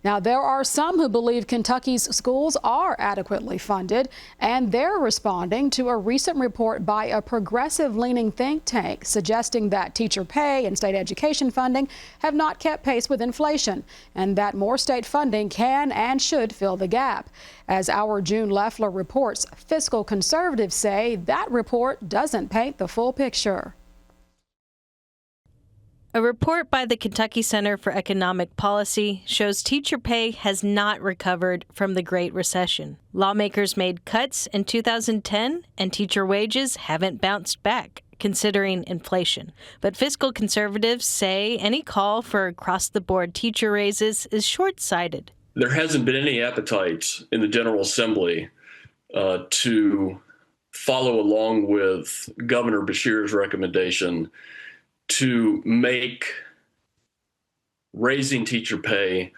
Now, there are some who believe Kentucky's schools are adequately funded, and they're responding to a recent report by a progressive-leaning think tank suggesting that teacher pay and state education funding have not kept pace with inflation, and that more state funding can and should fill the gap. As our June Leffler reports, fiscal conservatives say that report doesn't paint the full picture. A report by the Kentucky Center for Economic Policy shows teacher pay has not recovered from the Great Recession. Lawmakers made cuts in 2010, and teacher wages haven't bounced back, considering inflation. But fiscal conservatives say any call for across-the-board teacher raises is short-sighted. There hasn't been any appetite in the General Assembly to follow along with Governor Beshear's recommendation to make raising teacher pay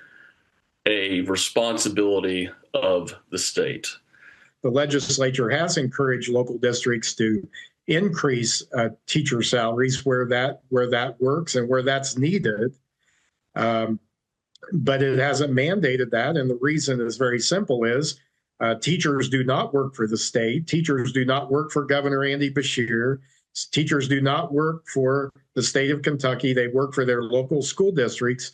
a responsibility of the state. The legislature has encouraged local districts to increase teacher salaries where that works and where that's needed. But it hasn't mandated that, and the reason is very simple: is teachers do not work for the state. Teachers do not work for Governor Andy Beshear. Teachers do not work for the state of Kentucky. They work for their local school districts.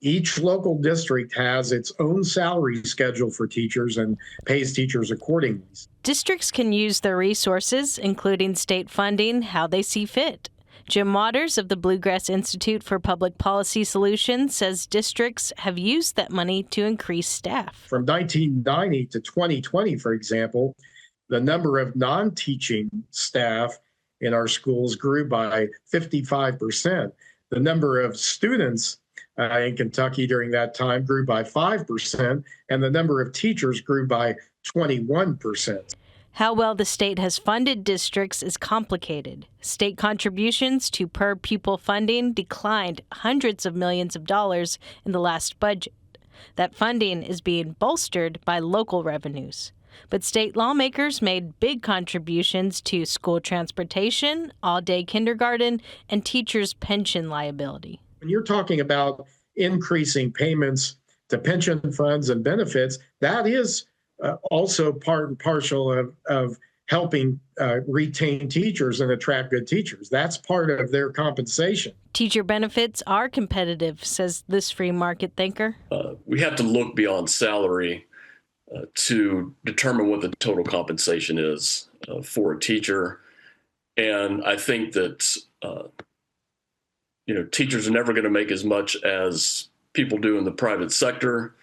Each local district has its own salary schedule for teachers and pays teachers accordingly. Districts can use their resources, including state funding, how they see fit. Jim Waters of the Bluegrass Institute for Public Policy Solutions says districts have used that money to increase staff. From 1990 to 2020, for example, the number of non-teaching staff in our schools grew by 55%. The number of students in Kentucky during that time grew by 5%, and the number of teachers grew by 21%. How well the state has funded districts is complicated. State contributions to per-pupil funding declined hundreds of millions of dollars in the last budget. That funding is being bolstered by local revenues. But state lawmakers made big contributions to school transportation, all-day kindergarten, and teachers' pension liability. When you're talking about increasing payments to pension funds and benefits, that is also part and parcel of helping retain teachers and attract good teachers. That's part of their compensation. Teacher benefits are competitive, says this free market thinker. We have to look beyond salary to determine what the total compensation is for a teacher. And I think that, teachers are never going to make as much as people do in the private sector.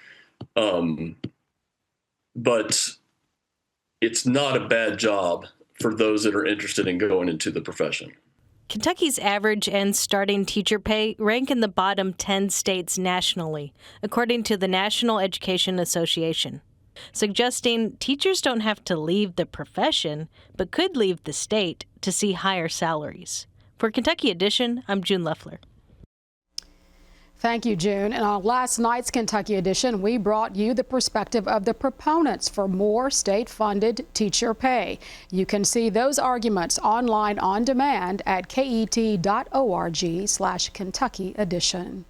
But it's not a bad job for those that are interested in going into the profession. Kentucky's average and starting teacher pay rank in the bottom 10 states nationally, according to the National Education Association, suggesting teachers don't have to leave the profession, but could leave the state to see higher salaries. For Kentucky Edition, I'm June Leffler. Thank you, June. And on last night's Kentucky Edition, we brought you the perspective of the proponents for more state-funded teacher pay. You can see those arguments online on demand at ket.org/Kentucky Edition.